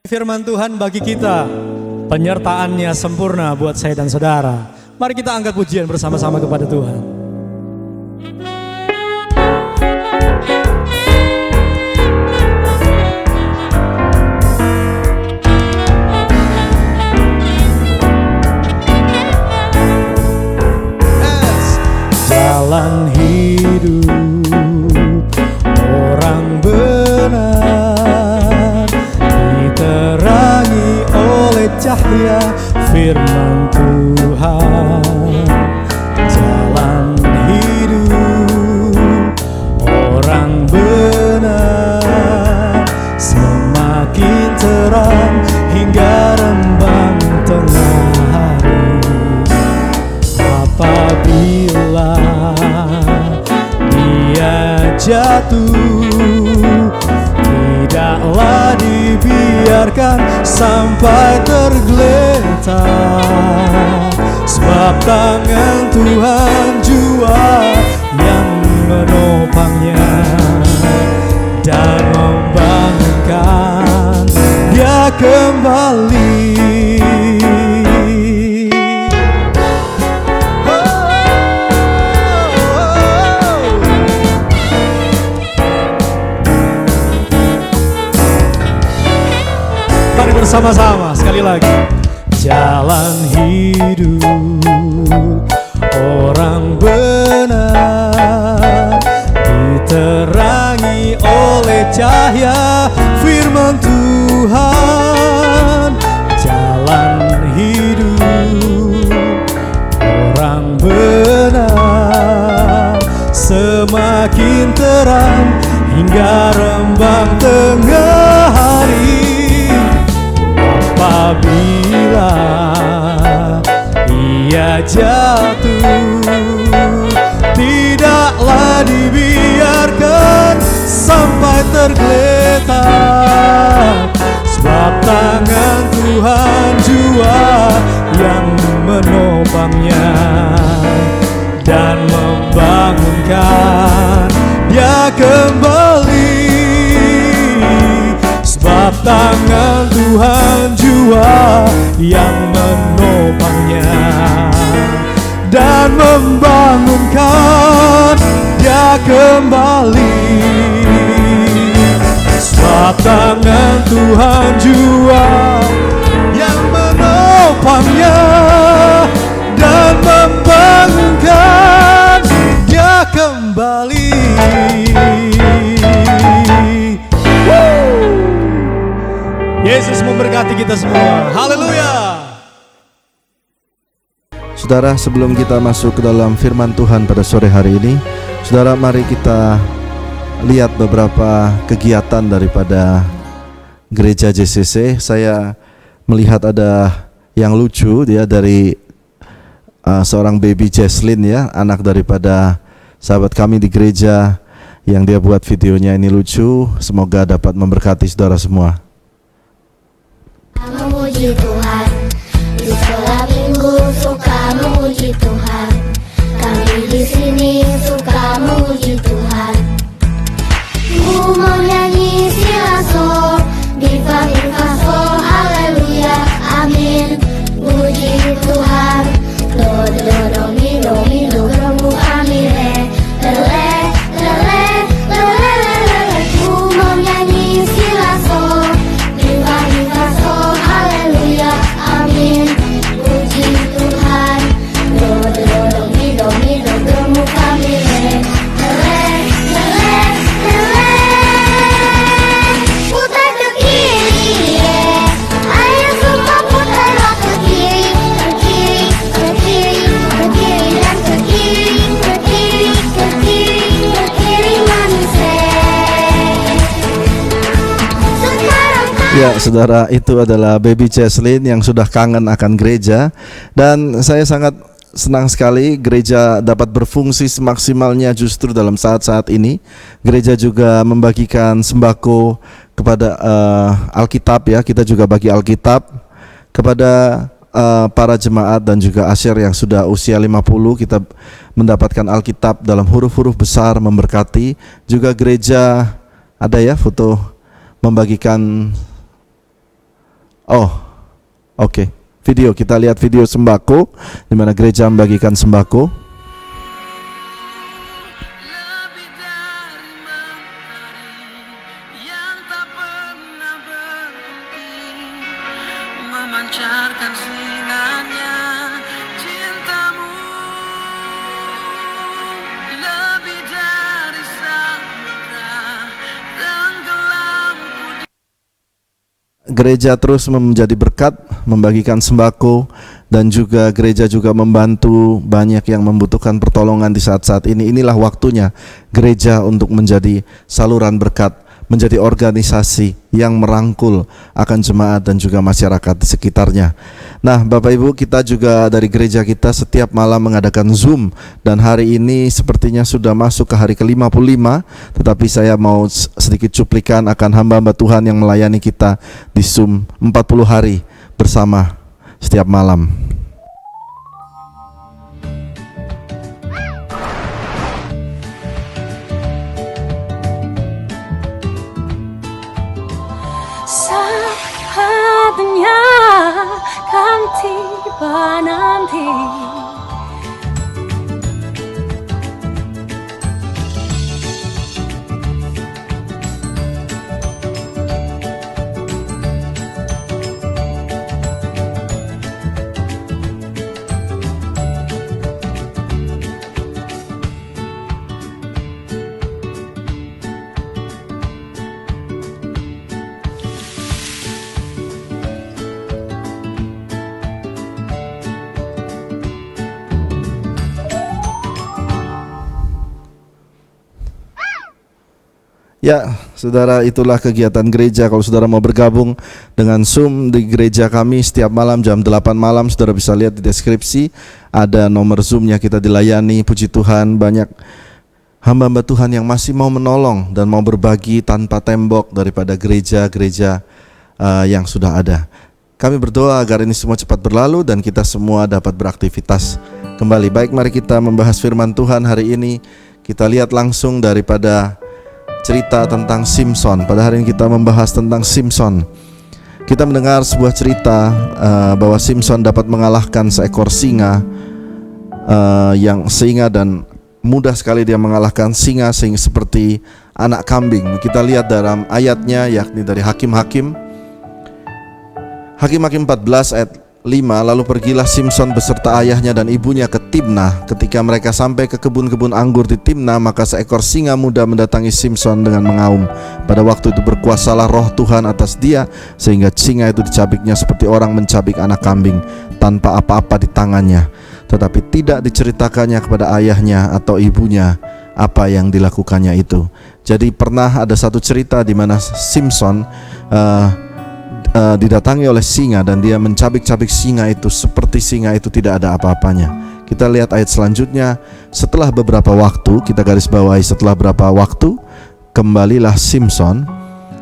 Firman Tuhan bagi kita, penyertaannya sempurna buat saya dan saudara. Mari kita angkat pujian bersama-sama kepada Tuhan. Jalan hidup orang benar diterangi oleh cahaya firman Tuhan. Jalan hidup orang benar semakin terang hingga rembang tengah hari. Apabila dia jatuh, tidaklah dibiarkan sampai tergeletak, sebab tangan Tuhan jua yang menopangnya dan membangunkan dia kembali. Bersama-sama sekali lagi. Jalan hidup orang benar diterangi oleh cahaya firman Tuhan. Jalan hidup orang benar semakin terang hingga rembang tengah hari. Apabila ia jatuh, tidaklah dibiarkan sampai tergeletak, sebab tangan Tuhan jua yang menopangnya dan membangunkan dia kembali. Sebab tangan Tuhan jua yang menopangnya dan membangunkan dia kembali. Sebab tangan Tuhan jua yang menopangnya dan membangunkan dia kembali. Yesus memberkati kita semua. Haleluya. Saudara, sebelum kita masuk ke dalam firman Tuhan pada sore hari ini, saudara, mari kita lihat beberapa kegiatan daripada gereja JCC. Saya melihat ada yang lucu, dia dari seorang baby Jesslyn, ya, anak daripada sahabat kami di gereja, yang dia buat videonya ini lucu. Semoga dapat memberkati saudara semua. Memuji Tuhan, di sekolah minggu suka memuji Tuhan. Kami di sini suka memuji Tuhan. Ku mau nyanyi silaso, diva diva sol, haleluya, amin. Puji Tuhan, do do do mi do do ami re, lele lele lele lele. Ku mau nyanyi silaso, diva diva sol, haleluya, amin. Puji Tuhan, do do do mi do ami re, lele lele lele. Putar ke kiri, ayo semua putarlah ke kiri, ke kiri, ke kiri, ke kiri dan ke kiri, ke kiri, ke kiri, ke kiri manusia. Sekarang Ya, saudara, itu adalah baby Jesslyn yang sudah kangen akan gereja. Dan saya sangat senang sekali gereja dapat berfungsi semaksimalnya justru dalam saat-saat ini. Gereja juga membagikan sembako kepada Alkitab, ya. Kita juga bagi Alkitab kepada para jemaat dan juga asyir yang sudah usia 50. Kita mendapatkan Alkitab dalam huruf-huruf besar memberkati. Juga gereja ada, ya, foto membagikan Oh, oke. Video, kita lihat video sembako di mana gereja membagikan sembako. Lebih dari mentari yang tak pernah berhenti memancarkan sinarnya cintamu, lebih dari samudra tenggelamku. Gereja terus menjadi berkat, membagikan sembako, dan juga gereja juga membantu banyak yang membutuhkan pertolongan di saat-saat ini. Inilah waktunya gereja untuk menjadi saluran berkat, menjadi organisasi yang merangkul akan jemaat dan juga masyarakat di sekitarnya. Nah, Bapak Ibu, kita juga dari gereja kita setiap malam mengadakan Zoom, dan hari ini sepertinya sudah masuk ke hari ke-55, tetapi saya mau sedikit cuplikan akan hamba-hamba Tuhan yang melayani kita di Zoom 40 hari bersama setiap malam. Saatnya kan tiba nanti, Ya, saudara, itulah kegiatan gereja. Kalau saudara mau bergabung dengan Zoom di gereja kami setiap malam jam 8 malam, saudara bisa lihat di deskripsi ada nomor Zoom-nya, kita dilayani. Puji Tuhan, banyak hamba-hamba Tuhan yang masih mau menolong dan mau berbagi tanpa tembok daripada gereja-gereja yang sudah ada. Kami berdoa agar ini semua cepat berlalu dan kita semua dapat beraktivitas kembali. Baik, mari kita membahas firman Tuhan hari ini. Kita lihat langsung daripada cerita tentang Simson. Pada hari ini kita membahas tentang Simson. Kita mendengar sebuah cerita bahwa Simson dapat mengalahkan seekor singa, dan mudah sekali dia mengalahkan singa sehingga seperti anak kambing. Kita lihat dalam ayatnya, yakni dari Hakim-Hakim 14 ayat 5. Lalu pergilah Simson beserta ayahnya dan ibunya ke Timnah. Ketika mereka sampai ke kebun-kebun anggur di Timnah, maka seekor singa muda mendatangi Simson dengan mengaum. Pada waktu itu berkuasalah roh Tuhan atas dia, sehingga singa itu dicabiknya seperti orang mencabik anak kambing, tanpa apa-apa di tangannya. Tetapi tidak diceritakannya kepada ayahnya atau ibunya apa yang dilakukannya itu. Jadi pernah ada satu cerita di mana Simson didatangi oleh singa dan dia mencabik-cabik singa itu seperti singa itu tidak ada apa-apanya. Kita lihat ayat selanjutnya. Setelah beberapa waktu, kita garis bawahi, setelah beberapa waktu kembalilah Simson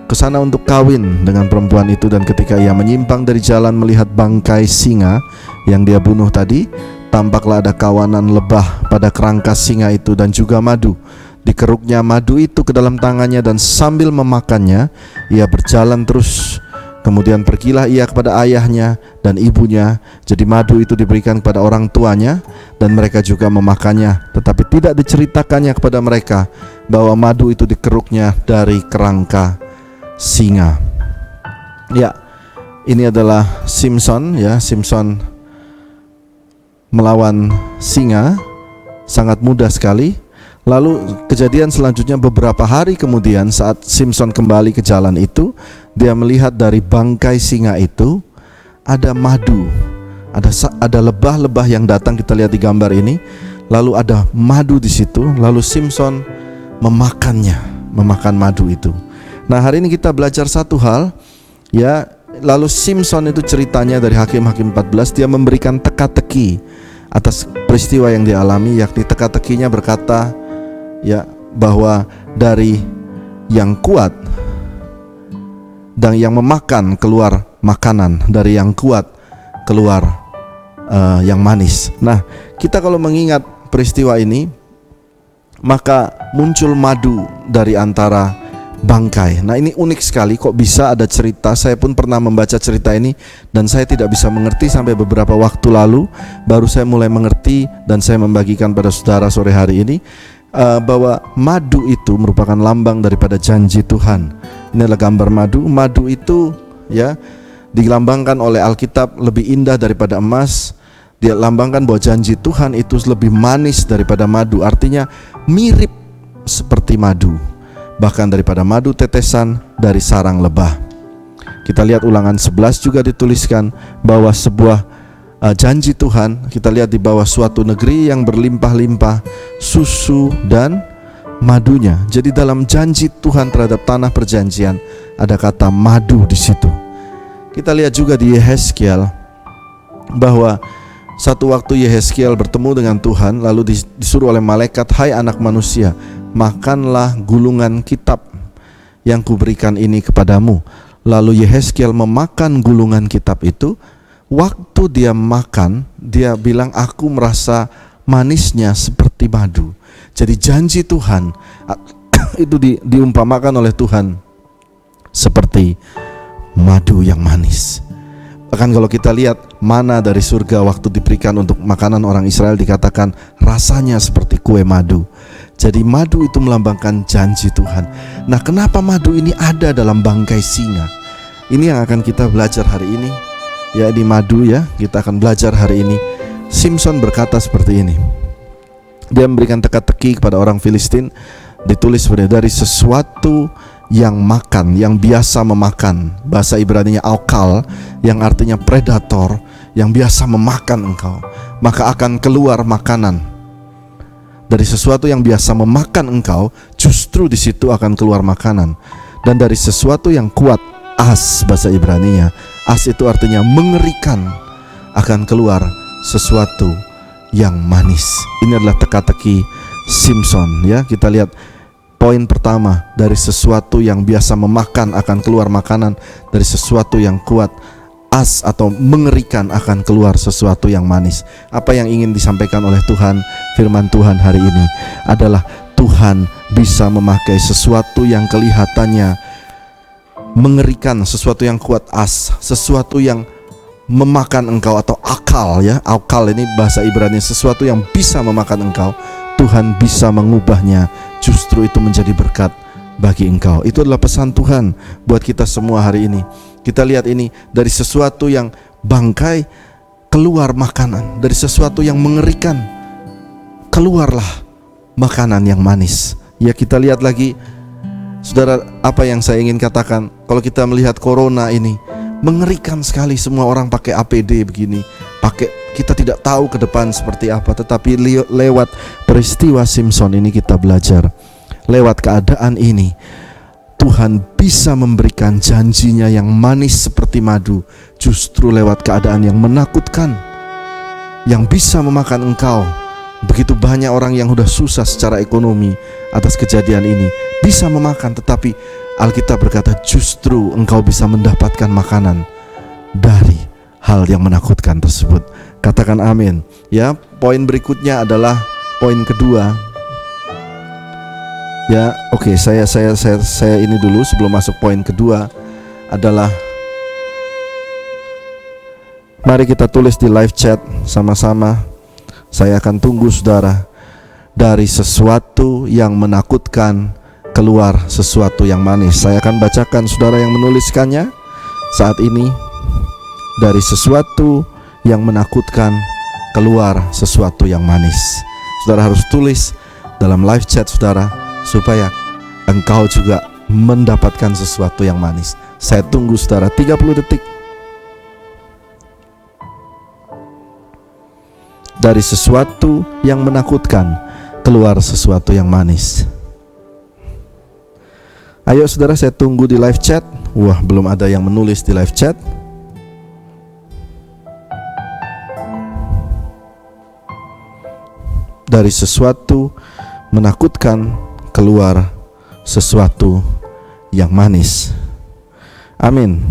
ke sana untuk kawin dengan perempuan itu, dan ketika ia menyimpang dari jalan melihat bangkai singa yang dia bunuh tadi, tampaklah ada kawanan lebah pada kerangka singa itu dan juga madu. Dikeruknya madu itu ke dalam tangannya dan sambil memakannya ia berjalan terus. Kemudian pergilah ia kepada ayahnya dan ibunya. Jadi madu itu diberikan kepada orang tuanya dan mereka juga memakannya. Tetapi tidak diceritakannya kepada mereka bahwa madu itu dikeruknya dari kerangka singa. Ya, ini adalah Simson, ya, Simson melawan singa, sangat mudah sekali. Lalu kejadian selanjutnya beberapa hari kemudian, saat Simson kembali ke jalan itu, dia melihat dari bangkai singa itu ada madu, ada lebah-lebah yang datang. Kita lihat di gambar ini. Lalu ada madu di situ. Lalu Simson memakan madu itu. Nah, hari ini kita belajar satu hal, ya. Lalu Simson itu ceritanya dari Hakim-Hakim 14, dia memberikan teka-teki atas peristiwa yang dialami, yakni teka-tekinya berkata, ya, bahwa dari yang kuat dan yang memakan keluar makanan, dari yang kuat keluar yang manis. Nah, kita kalau mengingat peristiwa ini, maka muncul madu dari antara bangkai. Nah, ini unik sekali, kok bisa ada cerita. Saya pun pernah membaca cerita ini dan saya tidak bisa mengerti sampai beberapa waktu lalu. Baru saya mulai mengerti dan saya membagikan pada saudara sore hari ini bahwa madu itu merupakan lambang daripada janji Tuhan. Ini adalah gambar madu. Madu itu ya dilambangkan oleh Alkitab lebih indah daripada emas. Dia lambangkan bahwa janji Tuhan itu lebih manis daripada madu. Artinya mirip seperti madu, bahkan daripada madu tetesan dari sarang lebah. Kita lihat Ulangan 11 juga dituliskan bahwa sebuah janji Tuhan. Kita lihat di bawah suatu negeri yang berlimpah-limpah susu dan madunya. Jadi dalam janji Tuhan terhadap tanah perjanjian ada kata madu di situ. Kita lihat juga di Yehezkiel bahwa satu waktu Yehezkiel bertemu dengan Tuhan, lalu disuruh oleh malaikat, "Hai anak manusia, makanlah gulungan kitab yang kuberikan ini kepadamu." Lalu Yehezkiel memakan gulungan kitab itu. Waktu dia makan, dia bilang, "Aku merasa manisnya seperti madu." Jadi janji Tuhan itu diumpamakan oleh Tuhan seperti madu yang manis. Bahkan kalau kita lihat mana dari surga waktu diberikan untuk makanan orang Israel, dikatakan rasanya seperti kue madu. Jadi madu itu melambangkan janji Tuhan. Nah, kenapa madu ini ada dalam bangkai singa? Ini yang akan kita belajar hari ini. Ya, di madu ya, kita akan belajar hari ini. Simson berkata seperti ini. Dia memberikan teka-teki kepada orang Filistin. Ditulis sebenarnya dari sesuatu yang makan, yang biasa memakan. Bahasa Ibraninya aukal, yang artinya predator, yang biasa memakan engkau, maka akan keluar makanan. Dari sesuatu yang biasa memakan engkau, justru di situ akan keluar makanan. Dan dari sesuatu yang kuat, as bahasa Ibraninya, as itu artinya mengerikan, akan keluar sesuatu yang manis. Ini adalah teka-teki Simson ya. Kita lihat poin pertama, dari sesuatu yang biasa memakan akan keluar makanan. Dari sesuatu yang kuat, as atau mengerikan, akan keluar sesuatu yang manis. Apa yang ingin disampaikan oleh Tuhan, firman Tuhan hari ini adalah Tuhan bisa memakai sesuatu yang kelihatannya mengerikan, sesuatu yang kuat, as, sesuatu yang memakan engkau atau akal ya. Akal ini bahasa Ibrani, sesuatu yang bisa memakan engkau. Tuhan bisa mengubahnya, justru itu menjadi berkat bagi engkau. Itu adalah pesan Tuhan buat kita semua hari ini. Kita lihat ini, dari sesuatu yang bangkai keluar makanan, dari sesuatu yang mengerikan keluarlah makanan yang manis. Ya, kita lihat lagi saudara, apa yang saya ingin katakan, kalau kita melihat corona ini mengerikan sekali, semua orang pakai APD begini, kita tidak tahu ke depan seperti apa. Tetapi lewat peristiwa Simson ini kita belajar, lewat keadaan ini Tuhan bisa memberikan janjinya yang manis seperti madu, justru lewat keadaan yang menakutkan, yang bisa memakan engkau. Begitu banyak orang yang sudah susah secara ekonomi atas kejadian ini, bisa memakan, tetapi Alkitab berkata justru engkau bisa mendapatkan makanan dari hal yang menakutkan tersebut. Katakan amin. Ya, poin berikutnya adalah poin kedua. Ya, oke, saya ini dulu sebelum masuk poin kedua adalah, mari kita tulis di live chat sama-sama. Saya akan tunggu saudara. Dari sesuatu yang menakutkan keluar sesuatu yang manis. Saya akan bacakan saudara yang menuliskannya saat ini. Dari sesuatu yang menakutkan keluar sesuatu yang manis. Saudara harus tulis dalam live chat saudara, supaya engkau juga mendapatkan sesuatu yang manis. Saya tunggu saudara 30 detik. Dari sesuatu yang menakutkan keluar sesuatu yang manis. Ayo saudara, saya tunggu di live chat. Wah, belum ada yang menulis di live chat. Dari sesuatu menakutkan keluar sesuatu yang manis. Amin.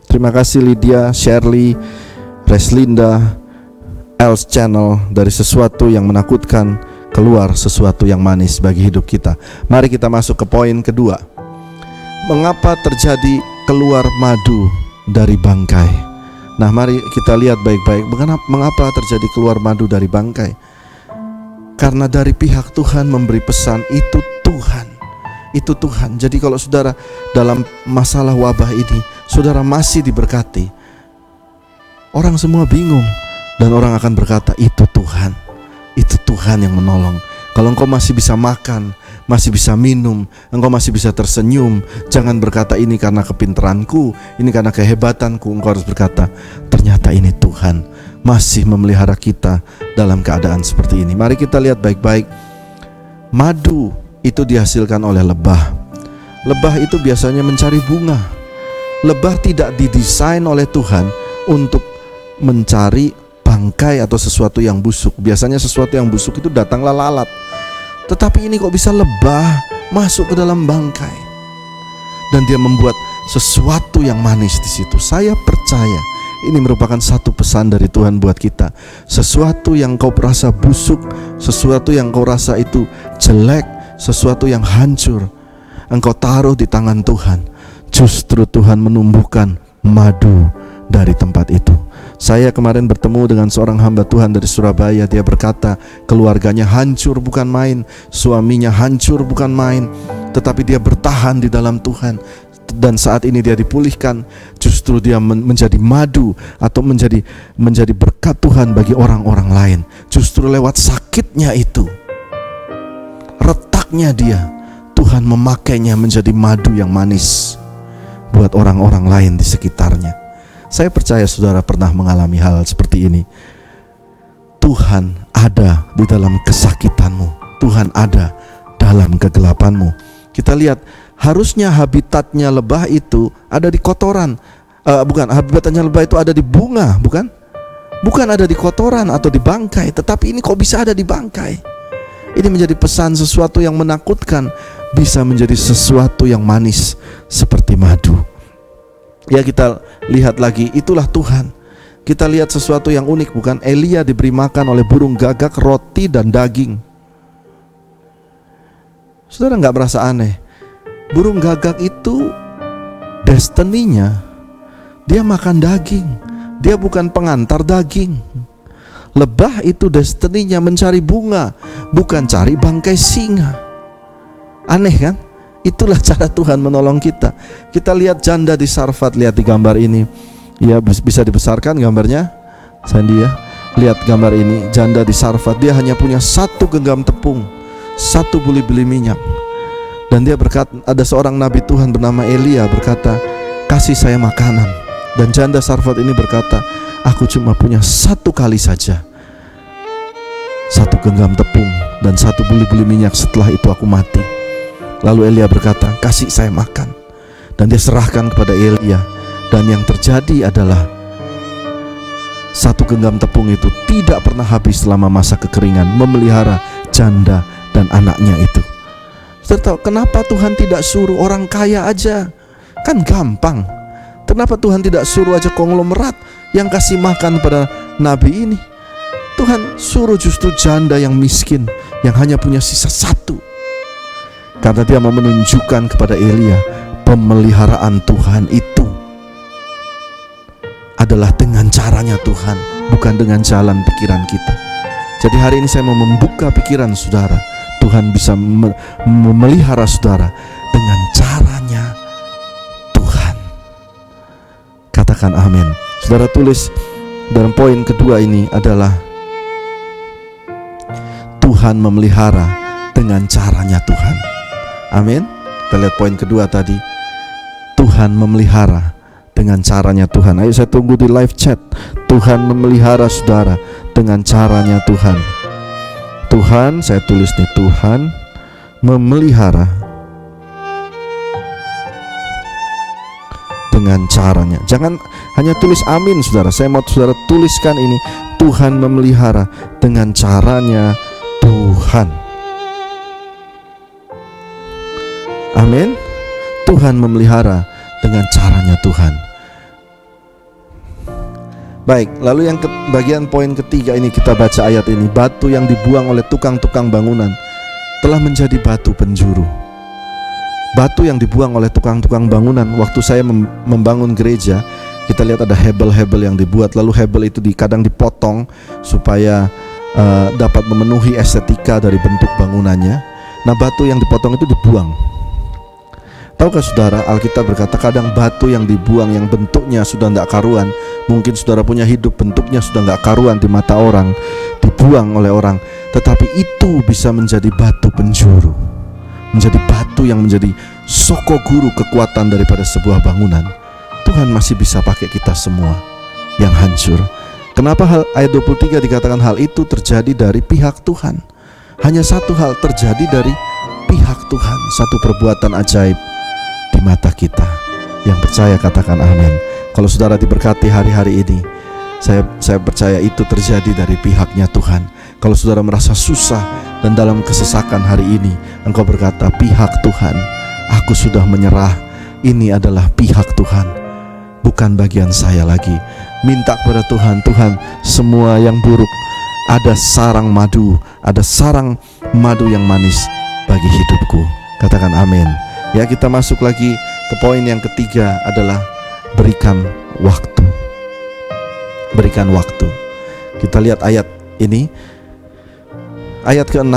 Terima kasih Lydia, Shirley, Reslinda, Els Channel. Dari sesuatu yang menakutkan keluar sesuatu yang manis bagi hidup kita. Mari kita masuk ke poin kedua. Mengapa terjadi keluar madu dari bangkai? Nah, mari kita lihat baik-baik mengapa terjadi keluar madu dari bangkai. Karena dari pihak Tuhan memberi pesan, itu Tuhan. Itu Tuhan. Jadi kalau saudara dalam masalah wabah ini, saudara masih diberkati, orang semua bingung dan orang akan berkata, itu Tuhan. Itu Tuhan yang menolong. Kalau engkau masih bisa makan, masih bisa minum, engkau masih bisa tersenyum, jangan berkata ini karena kepintaranku, ini karena kehebatanku. Engkau harus berkata, ternyata ini Tuhan masih memelihara kita dalam keadaan seperti ini. Mari kita lihat baik-baik. Madu itu dihasilkan oleh lebah. Lebah itu biasanya mencari bunga. Lebah tidak didesain oleh Tuhan untuk mencari bangkai atau sesuatu yang busuk. Biasanya sesuatu yang busuk itu datanglah lalat. Tetapi ini kok bisa lebah masuk ke dalam bangkai dan dia membuat sesuatu yang manis di situ. Saya percaya ini merupakan satu pesan dari Tuhan buat kita. Sesuatu yang kau rasa busuk, sesuatu yang kau rasa itu jelek, sesuatu yang hancur, engkau taruh di tangan Tuhan. Justru Tuhan menumbuhkan madu dari tempat itu. Saya kemarin bertemu dengan seorang hamba Tuhan dari Surabaya. Dia berkata keluarganya hancur bukan main, suaminya hancur bukan main, tetapi dia bertahan di dalam Tuhan. Dan saat ini dia dipulihkan. Justru dia menjadi madu atau menjadi berkat Tuhan bagi orang-orang lain. Justru lewat sakitnya itu, retaknya dia, Tuhan memakainya menjadi madu yang manis buat orang-orang lain di sekitarnya. Saya percaya saudara pernah mengalami hal seperti ini. Tuhan ada di dalam kesakitanmu. Tuhan ada dalam kegelapanmu. Kita lihat, harusnya habitatnya lebah itu ada di kotoran. Habitatnya lebah itu ada di bunga, bukan? Bukan ada di kotoran atau di bangkai. Tetapi ini kok bisa ada di bangkai? Ini menjadi pesan sesuatu yang menakutkan bisa menjadi sesuatu yang manis seperti madu. Ya, kita lihat lagi, itulah Tuhan. Kita lihat sesuatu yang unik, bukan? Elia diberi makan oleh burung gagak, roti dan daging. Saudara nggak merasa aneh? Burung gagak itu destininya dia makan daging. Dia bukan pengantar daging. Lebah itu destininya mencari bunga, bukan cari bangkai singa. Aneh kan? Itulah cara Tuhan menolong kita. Kita lihat janda di Sarfat, lihat di gambar ini. Ya, bisa dibesarkan gambarnya, Sandy ya. Lihat gambar ini, janda di Sarfat. Dia hanya punya satu genggam tepung, satu buli-buli minyak. Dan dia berkata, ada seorang nabi Tuhan bernama Elia berkata, kasih saya makanan. Dan janda Sarfat ini berkata, aku cuma punya satu kali saja, satu genggam tepung dan satu buli-buli minyak, setelah itu aku mati. Lalu Elia berkata, kasih saya makan. Dan dia serahkan kepada Elia. Dan yang terjadi adalah satu genggam tepung itu tidak pernah habis selama masa kekeringan, memelihara janda dan anaknya itu. Saudara tahu kenapa Tuhan tidak suruh orang kaya aja? Kan gampang. Kenapa Tuhan tidak suruh aja konglomerat yang kasih makan pada nabi ini? Tuhan suruh justru janda yang miskin, yang hanya punya sisa satu. Karena dia mau menunjukkan kepada Elia, pemeliharaan Tuhan itu adalah dengan caranya Tuhan, bukan dengan jalan pikiran kita. Jadi hari ini saya mau membuka pikiran saudara. Tuhan bisa memelihara saudara dengan caranya Tuhan. Katakan amin. Saudara tulis dalam poin kedua ini adalah Tuhan memelihara dengan caranya Tuhan. Amin. Kita lihat poin kedua tadi, Tuhan memelihara dengan caranya Tuhan. Ayo saya tunggu di live chat. Tuhan memelihara saudara dengan caranya Tuhan. Tuhan, saya tulis nih, Tuhan memelihara dengan caranya. Jangan hanya tulis amin saudara. Saya mau saudara tuliskan ini, Tuhan memelihara dengan caranya Tuhan. Amin. Tuhan memelihara dengan caranya Tuhan. Baik, lalu yang bagian poin ketiga ini kita baca ayat ini. Batu yang dibuang oleh tukang-tukang bangunan telah menjadi batu penjuru. batu yang dibuang oleh tukang-tukang bangunan. Waktu saya membangun gereja, kita lihat ada hebel-hebel yang dibuat, lalu hebel itu kadang dipotong supaya dapat memenuhi estetika dari bentuk bangunannya. Nah, batu yang dipotong itu dibuang. Tahukah saudara, Alkitab berkata kadang batu yang dibuang yang bentuknya sudah tidak karuan, mungkin saudara punya hidup bentuknya sudah tidak karuan di mata orang, dibuang oleh orang, tetapi itu bisa menjadi batu penjuru, menjadi batu yang menjadi soko guru kekuatan daripada sebuah bangunan. Tuhan masih bisa pakai kita semua yang hancur. Kenapa ayat 23 dikatakan hal itu terjadi dari pihak Tuhan? Hanya satu hal terjadi dari pihak Tuhan, satu perbuatan ajaib di mata kita. Yang percaya katakan amin. Kalau saudara diberkati hari-hari ini, saya percaya itu terjadi dari pihaknya Tuhan. Kalau saudara merasa susah dan dalam kesesakan hari ini, engkau berkata, pihak Tuhan, aku sudah menyerah. Ini adalah pihak Tuhan, bukan bagian saya lagi. Minta kepada Tuhan, Tuhan, semua yang buruk, ada sarang madu yang manis bagi hidupku. Katakan amin. Ya, kita masuk lagi ke poin yang ketiga adalah berikan waktu. Berikan waktu. Kita lihat ayat ini. Ayat ke-6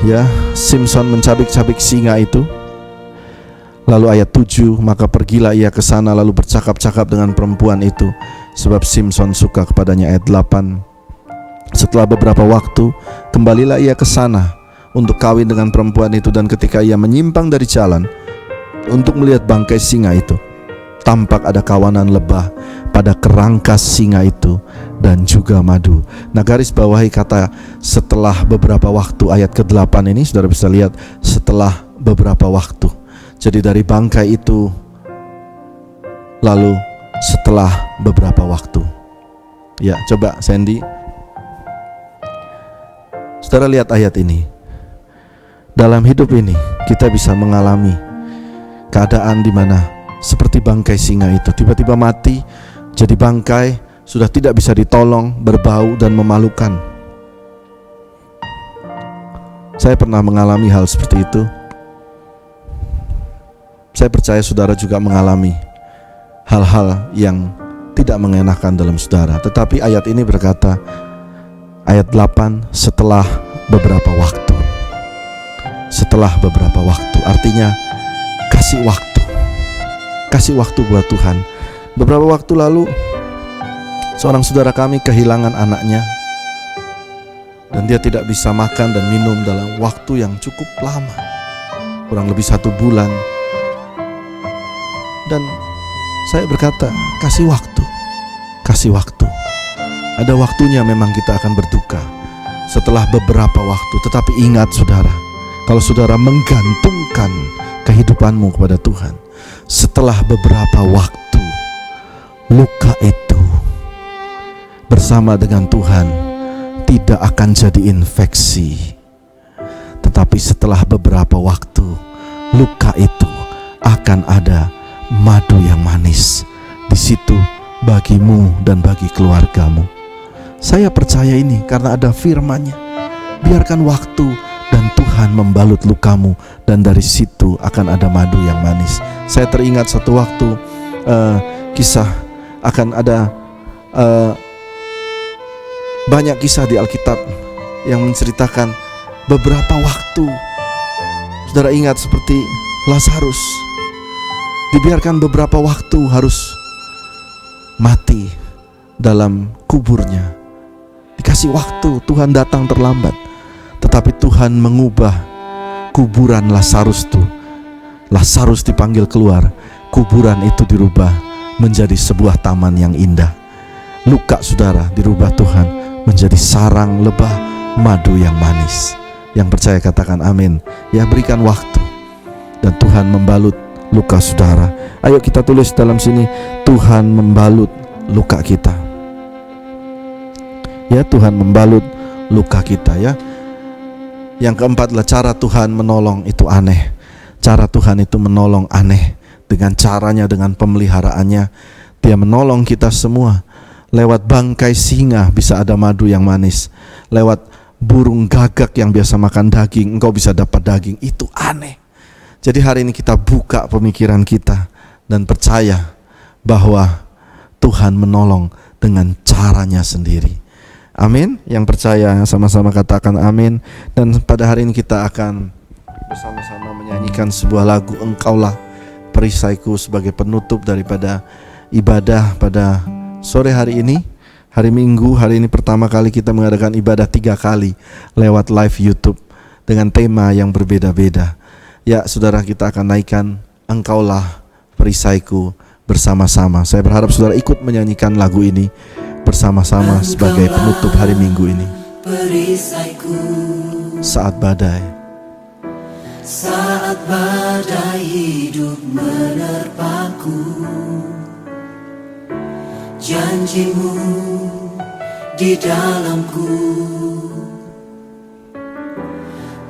ya, Simson mencabik-cabik singa itu. Lalu ayat 7, maka pergilah ia ke sana lalu bercakap-cakap dengan perempuan itu, sebab Simson suka kepadanya. Ayat 8, setelah beberapa waktu kembalilah ia ke sana untuk kawin dengan perempuan itu, dan ketika ia menyimpang dari jalan untuk melihat bangkai singa itu, tampak ada kawanan lebah pada kerangkas singa itu dan juga madu. Nah, garis bawahi kata setelah beberapa waktu. Ayat ke-8 ini saudara bisa lihat setelah beberapa waktu. Jadi dari bangkai itu lalu setelah beberapa waktu. Ya, coba Sandy. Saudara lihat ayat ini. Dalam hidup ini kita bisa mengalami keadaan di mana seperti bangkai singa itu tiba-tiba mati, jadi bangkai, sudah tidak bisa ditolong, berbau dan memalukan. Saya pernah mengalami hal seperti itu. Saya percaya saudara juga mengalami hal-hal yang tidak mengenakan dalam saudara. Tetapi ayat ini berkata, ayat 8, setelah beberapa waktu. Setelah beberapa waktu, artinya kasih waktu. Kasih waktu buat Tuhan. Beberapa waktu lalu seorang saudara kami kehilangan anaknya, dan dia tidak bisa makan dan minum dalam waktu yang cukup lama, kurang lebih 1 bulan. Dan saya berkata, kasih waktu. Kasih waktu. Ada waktunya memang kita akan berduka setelah beberapa waktu. Tetapi ingat saudara, kalau saudara menggantungkan kehidupanmu kepada Tuhan, setelah beberapa waktu, luka itu bersama dengan Tuhan tidak akan jadi infeksi. Tetapi setelah beberapa waktu, luka itu akan ada madu yang manis di situ bagimu dan bagi keluargamu. Saya percaya ini karena ada firman-Nya. Biarkan waktu dan Tuhan membalut lukamu, dan dari situ akan ada madu yang manis. Saya teringat satu waktu kisah akan ada banyak kisah di Alkitab yang menceritakan beberapa waktu. Saudara ingat seperti Lazarus, dibiarkan beberapa waktu harus mati dalam kuburnya. Dikasih waktu, Tuhan datang terlambat, tetapi Tuhan mengubah kuburan Lazarus itu. Lazarus dipanggil keluar, kuburan itu dirubah menjadi sebuah taman yang indah. Luka saudara dirubah Tuhan menjadi sarang lebah madu yang manis. Yang percaya katakan amin. Ya, berikan waktu dan Tuhan membalut luka saudara. Ayo kita tulis dalam sini, Tuhan membalut luka kita. Ya, Tuhan membalut luka kita ya. Yang keempat adalah cara Tuhan menolong itu aneh. Cara Tuhan itu menolong aneh. Dengan caranya, dengan pemeliharaannya, Dia menolong kita semua. Lewat bangkai singa bisa ada madu yang manis. Lewat burung gagak yang biasa makan daging, engkau bisa dapat daging. Itu aneh. Jadi hari ini kita buka pemikiran kita dan percaya bahwa Tuhan menolong dengan caranya sendiri. Amin. Yang percaya sama-sama katakan amin. Dan pada hari ini kita akan bersama-sama menyanyikan sebuah lagu Engkaulah Perisaiku sebagai penutup daripada ibadah pada sore hari ini. Hari Minggu, hari ini pertama kali kita mengadakan ibadah 3 kali lewat live YouTube dengan tema yang berbeda-beda. Ya saudara, kita akan naikkan Engkaulah Perisaiku bersama-sama. Saya berharap saudara ikut menyanyikan lagu ini bersama-sama sebagai penutup hari Minggu ini. Perisaiku Saat badai hidup menerpaku, janjimu di dalamku,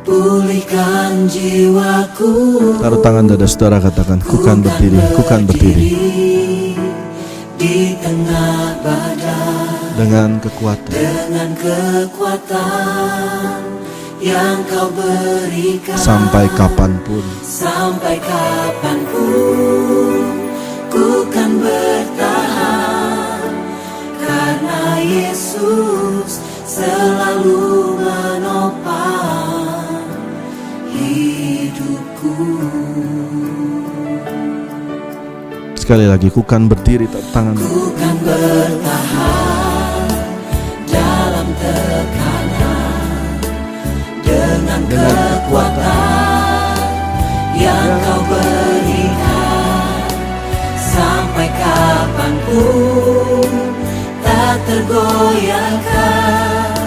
pulihkan jiwaku. Taruh tangan dada saudara, katakan, kukan berdiri, kukan berdiri di tengah badai dengan kekuatan yang kau berikan. sampai kapanpun Ku kan bertahan, karena Yesus selalu menopang hidupku. Sekali lagi, kukan berdiri, tangan. Ku kan bertahan dalam tekanan dengan kekuatan yang kau berikan. Sampai kapanpun tak tergoyahkan,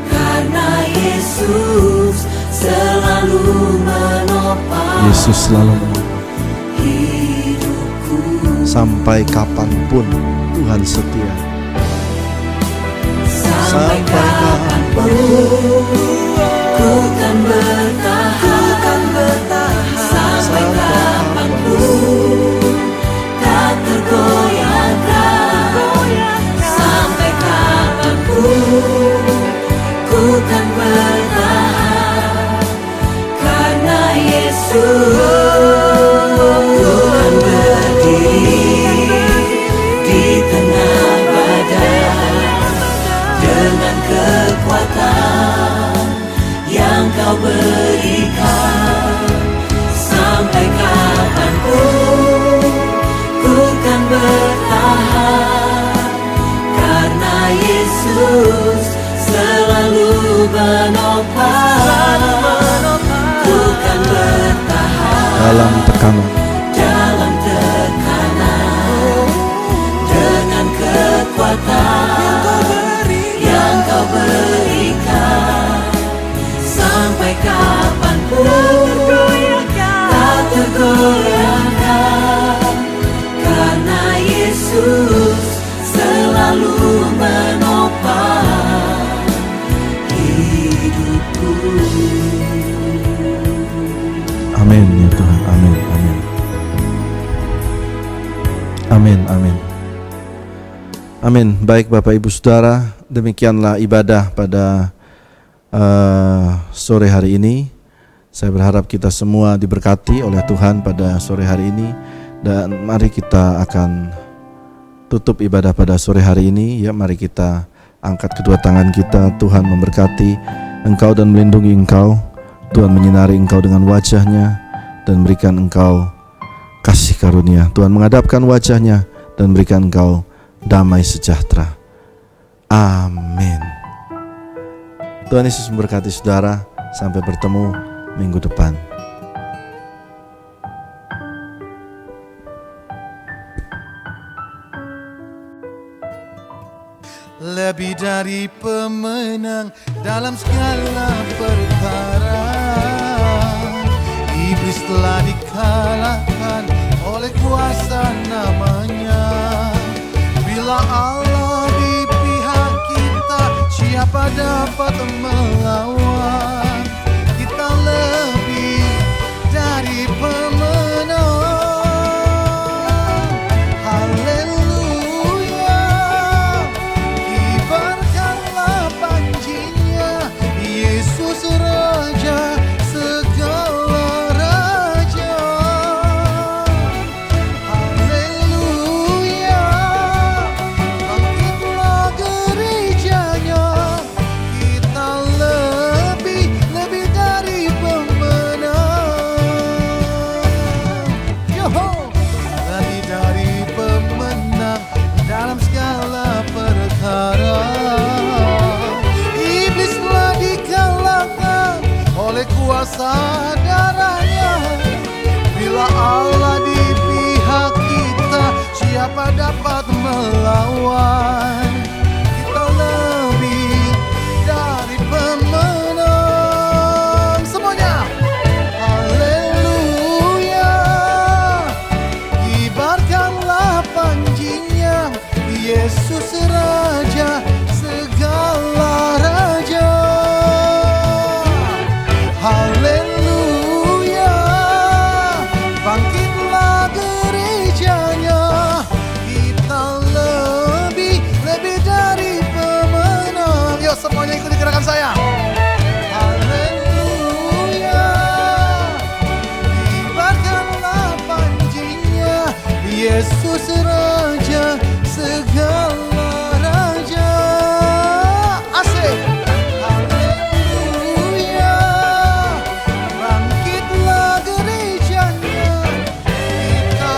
karena Yesus selalu menopang Yesus selalu menopang. hidupku. Sampai kapanpun Tuhan setia. Sampai kapanpun ku kan bertahan, sampai kapanpun tak tergoyahkan, sampai kapanpun ku kan bertahan, karena Yesus. Ku kan berdiri di tengah badai dengan kekuatan yang kau berikan. Sampai kapanpun ku kan bertahan, karena Yesus selalu menopang. Ku kan bertahan Dalam tekanan dengan kekuatan yang kau berikan. Sampai kapanpun tak tergoyahkan, karena Yesus selalu menopang hidupku. Amin ya Tuhan, amin, amin. Amin, amin. Amin. Baik Bapak Ibu Saudara, demikianlah ibadah pada sore hari ini. Saya berharap kita semua diberkati oleh Tuhan pada sore hari ini. Dan mari kita akan tutup ibadah pada sore hari ini. Ya, mari kita angkat kedua tangan kita. Tuhan memberkati engkau dan melindungi engkau. Tuhan menyinari engkau dengan wajahnya dan berikan engkau kasih karunia. Tuhan menghadapkan wajahnya dan berikan engkau damai sejahtera. Amin. Tuhan Yesus memberkati saudara. Sampai bertemu minggu depan. Lebih dari pemenang dalam segala perkara, iblis telah dikalahkan oleh kuasa namanya. Bila Allah di pihak kita, siapa dapat melawan? Kita lebih dari pemenang. Haleluya, kibarkanlah panjinya, Yesus Raja segala raja. Yesus Raja segala raja. Haleluya, bangkitlah gerejanya. Kita lebih dari pemenang. Yuk semuanya ikuti gerakan saya. Haleluya, kibarkanlah panjinya. Yesus Raja segala raja. Asik. Haleluya, bangkitlah gerejanya. Kita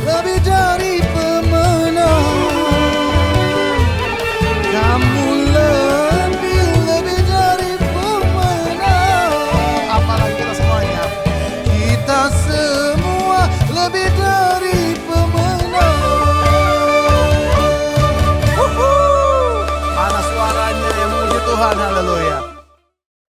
lebih dari pemenang. Kamu lebih dari pemenang. Apalagi kita semuanya. Kita semua lebih dari